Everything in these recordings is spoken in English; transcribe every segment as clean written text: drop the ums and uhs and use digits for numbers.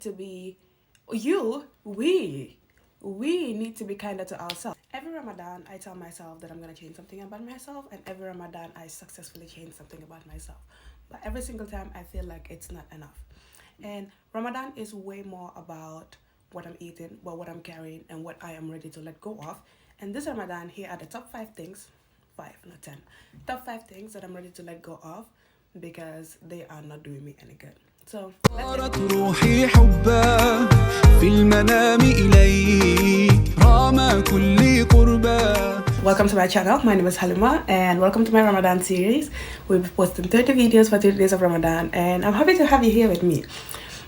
to be we need to be kinder to ourselves. Every Ramadan I tell myself that I'm going to change something about myself, and every Ramadan I successfully change something about myself, but every single time I feel like it's not enough. And Ramadan is way more about what I'm eating, but what I'm carrying, and what I am ready to let go of. And this Ramadan, here are the top 5 things, 5 not 10, top 5 things that I'm ready to let go of because they are not doing me any good. So صارت روحي حبا في المنام إليك رام كل قربا. welcome to my channel. My name is Halima and welcome to my Ramadan series. We'll be posting 30 videos for 30 days of Ramadan, and I'm happy to have you here with me.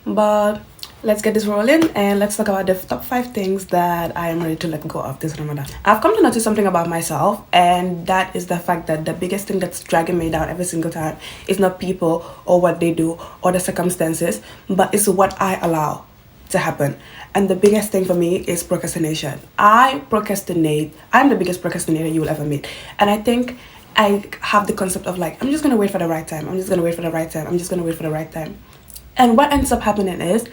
But let's get this rolling and let's talk about the top 5 things that I am ready to let go of this Ramadan. I've come to notice something about myself, and that is the fact that the biggest thing that's dragging me down every single time is not people or what they do or the circumstances, but it's what I allow to happen. And the biggest thing for me is procrastination. I procrastinate. I'm the biggest procrastinator you will ever meet. And I think I have the concept of like, I'm just gonna wait for the right time. I'm just gonna wait for the right time. I'm just gonna wait for the right time. And what ends up happening is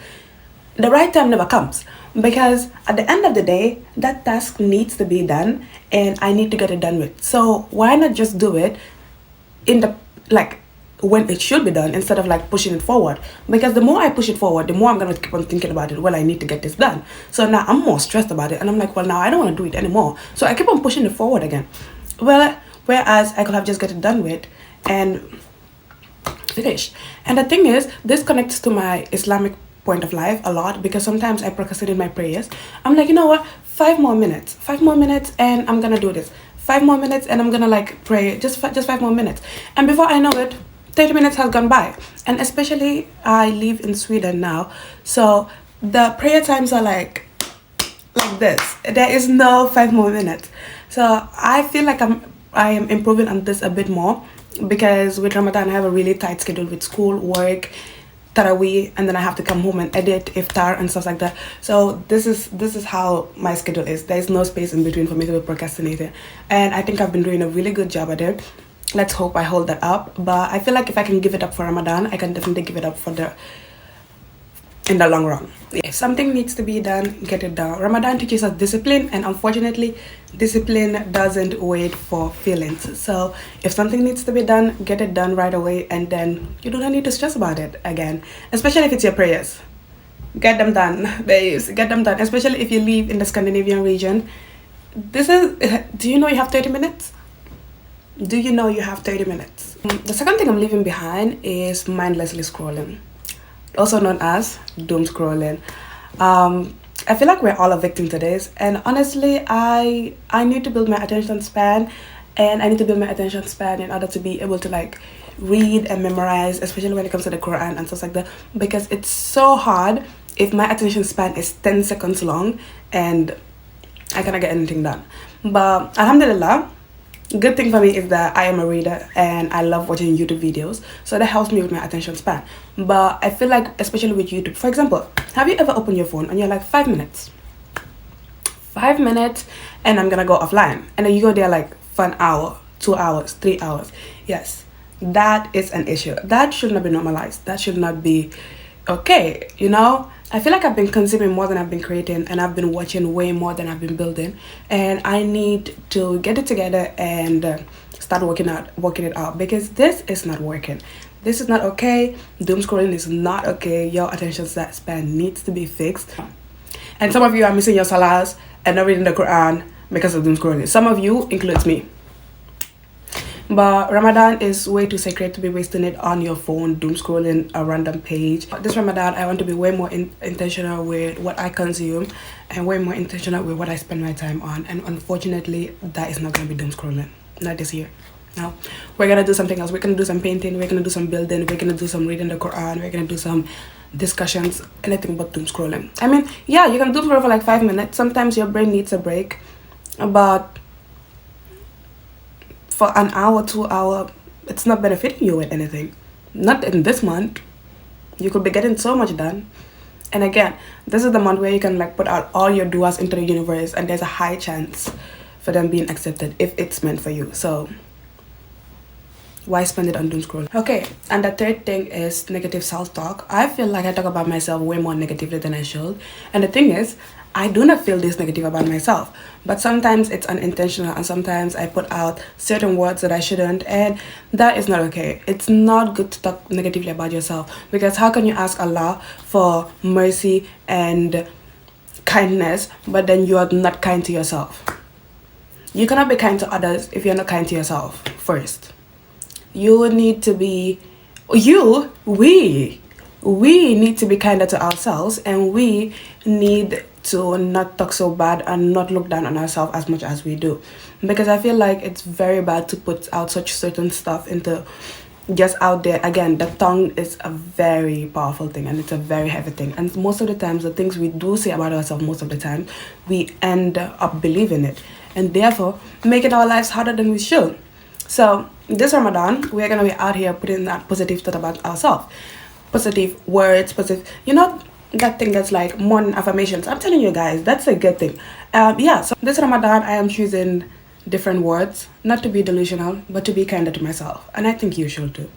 the right time never comes, because at the end of the day, that task needs to be done and I need to get it done with. So why not just do it in the like when it should be done, instead of like pushing it forward? Because the more I push it forward, the more I'm gonna keep on thinking about it. Well, I need to get this done. So now I'm more stressed about it, and I'm like, well, now I don't want to do it anymore. So I keep on pushing it forward again. Well, whereas I could have just get it done with and finished. And the thing is, this connects to my Islamic point of life a lot, because sometimes I procrastinate my prayers. I'm like, you know what, 5 more minutes and I'm gonna do this. 5 more minutes and I'm gonna like pray just 5 more minutes, and before I know it, 30 minutes has gone by. And especially I live in Sweden now, so the prayer times are like this. There is no 5 more minutes. So I feel like I am improving on this a bit more, because with Ramadan I have a really tight schedule with school, work, Taraweeh, and then I have to come home and edit iftar and stuff like that. So this is how my schedule is. There is no space in between for me to be procrastinating, and I think I've been doing a really good job at it. Let's hope I hold that up. But I feel like if I can give it up for Ramadan, I can definitely give it up for in the long run. If something needs to be done, get it done. Ramadan teaches us discipline, and unfortunately, discipline doesn't wait for feelings. So if something needs to be done, get it done right away, and then you do not need to stress about it again. Especially if it's your prayers. Get them done, babes. Get them done. Especially if you live in the Scandinavian region. Do you know you have 30 minutes? Do you know you have 30 minutes? The second thing I'm leaving behind is mindlessly scrolling, also known as doom scrolling. I feel like we're all a victim to this, and honestly, I need to build my attention span, and I need to build my attention span in order to be able to like read and memorize, especially when it comes to the Quran and stuff like that, because it's so hard if my attention span is 10 seconds long and I cannot get anything done. But alhamdulillah, good thing for me is that I am a reader and I love watching YouTube videos, so that helps me with my attention span. But I feel like, especially with YouTube, for example, have you ever opened your phone and you're like 5 minutes, 5 minutes, and I'm gonna go offline, and then you go there like for an hour, 2 hours, 3 hours? Yes, that is an issue. That should not be normalized. That should not be okay, you know? I feel like I've been consuming more than I've been creating, and I've been watching way more than I've been building, and I need to get it together and start working it out, because this is not working. This is not okay. Doom scrolling is not okay. Your attention span needs to be fixed. And some of you are missing your salahs and not reading the Quran because of doom scrolling. Some of you, includes me. But Ramadan is way too sacred to be wasting it on your phone, doom scrolling a random page. This Ramadan, I want to be way more intentional with what I consume, and way more intentional with what I spend my time on. And unfortunately, that is not going to be doom scrolling. Not this year. No. We're going to do something else. We're going to do some painting. We're going to do some building. We're going to do some reading the Quran. We're going to do some discussions. Anything but doom scrolling. I mean, yeah, you can doom scroll for like 5 minutes. Sometimes your brain needs a break. But for an hour, 2 hour, it's not benefiting you with anything. Not in this month. You could be getting so much done. And again, this is the month where you can like put out all your duas into the universe, and there's a high chance for them being accepted if it's meant for you. So Why spend it on doom scrolling? Okay, and the third thing is negative self-talk. I feel like I talk about myself way more negatively than I should. And the thing is, I do not feel this negative about myself. But sometimes it's unintentional, and sometimes I put out certain words that I shouldn't, and that is not okay. It's not good to talk negatively about yourself, because how can you ask Allah for mercy and kindness, but then you are not kind to yourself? You cannot be kind to others if you're not kind to yourself first. You need to be, we need to be kinder to ourselves, and we need to not talk so bad and not look down on ourselves as much as we do. Because I feel like it's very bad to put out such certain stuff into just out there. Again, the tongue is a very powerful thing, and it's a very heavy thing, and most of the times the things we do say about ourselves, most of the time we end up believing it, and therefore making our lives harder than we should. So this Ramadan, we're gonna be out here putting that positive thought about ourselves, positive words, positive, that thing that's like morning affirmations. I'm telling you guys, that's a good thing. So this Ramadan, I am choosing different words, not to be delusional, but to be kinder to myself. And I think you should too,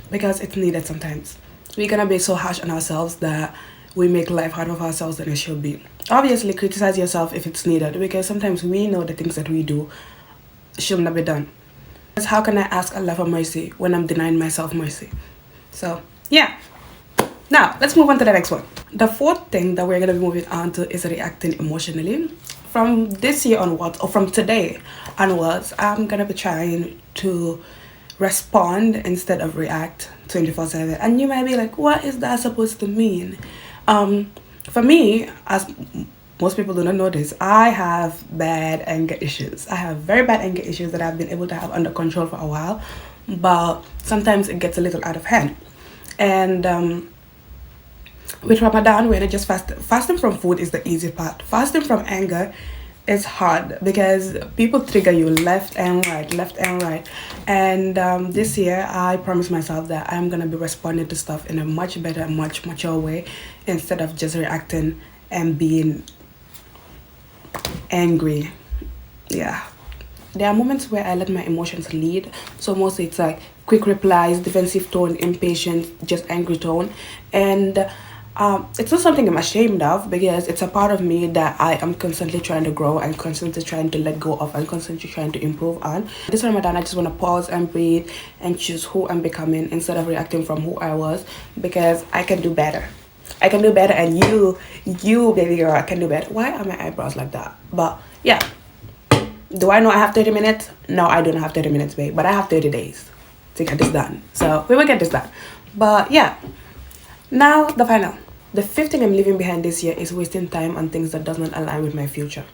because it's needed sometimes. We're gonna be so harsh on ourselves that we make life harder for ourselves than it should be. Obviously, criticize yourself if it's needed, because sometimes we know the things that we do should not be done. How can I ask Allah for mercy when I'm denying myself mercy? So, yeah. Now, let's move on to the next one. The fourth thing that we're going to be moving on to is reacting emotionally. From this year onwards, or from today onwards, I'm going to be trying to respond instead of react 24/7. And you might be like, what is that supposed to mean? For me, as most people do not know this, I have bad anger issues. I have very bad anger issues that I've been able to have under control for a while, but sometimes it gets a little out of hand. And with Ramadan, when I just fasting from food is the easy part. Fasting from anger is hard, because people trigger you left and right. And this year, I promised myself that I'm gonna be responding to stuff in a much better, much mature way, instead of just reacting and being angry. Yeah, there are moments where I let my emotions lead. So mostly it's like quick replies, defensive tone, impatience, just angry tone. And it's not something I'm ashamed of, because it's a part of me that I am constantly trying to grow and constantly trying to let go of and constantly trying to improve on. This Ramadan, I just want to pause and breathe and choose who I'm becoming instead of reacting from who I was, because I can do better. I can do better, and you baby girl, I can do better. Why are my eyebrows like that? But yeah, do I know I have 30 minutes? No, I don't have 30 minutes, babe, but I have 30 days to get this done. So we will get this done. But yeah, now the fifth thing I'm leaving behind this year is wasting time on things that does not align with my future.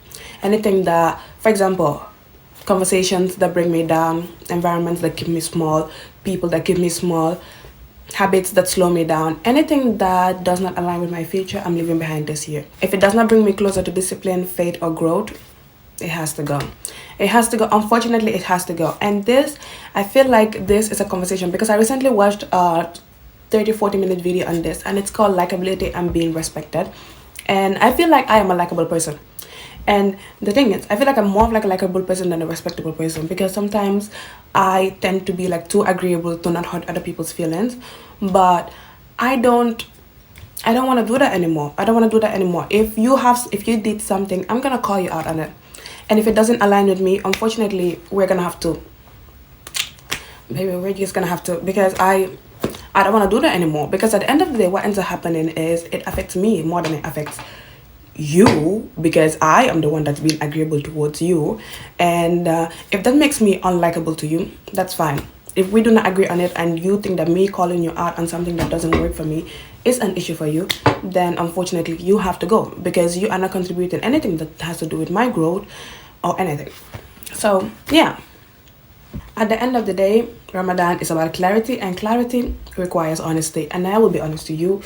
Anything that, for example, conversations that bring me down, environments that keep me small, people that keep me small, habits that slow me down, anything that does not align with my future, I'm leaving behind this year. If it does not bring me closer to discipline, faith, or growth, it has to go. It has to go. Unfortunately, it has to go. And this, I feel like this is a conversation, because I recently watched a 30-40 minute video on this, and it's called Likability and Being Respected. And I feel like I am a likable person. And the thing is, I feel like I'm more of like a likable person than a respectable person, because sometimes I tend to be like too agreeable to not hurt other people's feelings. But I don't want to do that anymore. If you did something, I'm gonna call you out on it. And if it doesn't align with me, unfortunately, we're just gonna have to, because I don't want to do that anymore. Because at the end of the day, what ends up happening is it affects me more than it affects you, because I am the one that's being agreeable towards you. And if that makes me unlikable to you, that's fine. If we do not agree on it, and you think that me calling you out on something that doesn't work for me is an issue for you, then unfortunately you have to go, because you are not contributing anything that has to do with my growth or anything. So yeah, at the end of the day, Ramadan is about clarity, and clarity requires honesty. And I will be honest to you,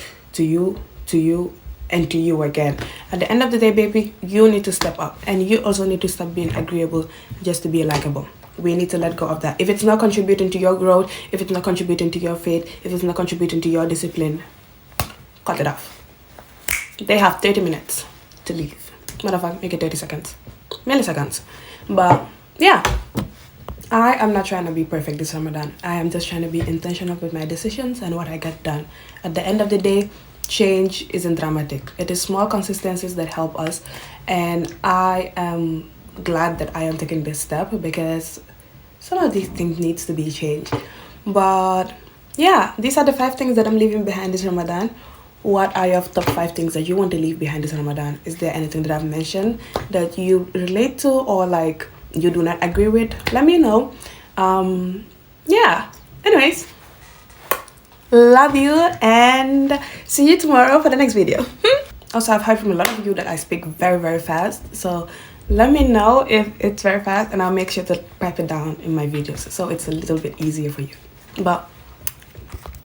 and to you again. At the end of the day, baby, you need to step up, and you also need to stop being agreeable just to be likable. We need to let go of that. If it's not contributing to your growth, if it's not contributing to your faith, if it's not contributing to your discipline, cut it off. They have 30 minutes to leave. Matter of fact, make it 30 seconds. Milliseconds. But yeah, I am not trying to be perfect this Ramadan. I am just trying to be intentional with my decisions and what I get done. At the end of the day, change isn't dramatic. It is small consistencies that help us, and I am glad that I am taking this step because some of these things needs to be changed. But yeah, these are the 5 things that I'm leaving behind this Ramadan. What are your top 5 things that you want to leave behind this Ramadan? Is there anything that I've mentioned that you relate to or like you do not agree with? Let me know. Yeah. Anyways, love you and see you tomorrow for the next video. Also, I've heard from a lot of you that I speak very, very fast. So let me know if it's very fast and I'll make sure to pipe it down in my videos so it's a little bit easier for you. But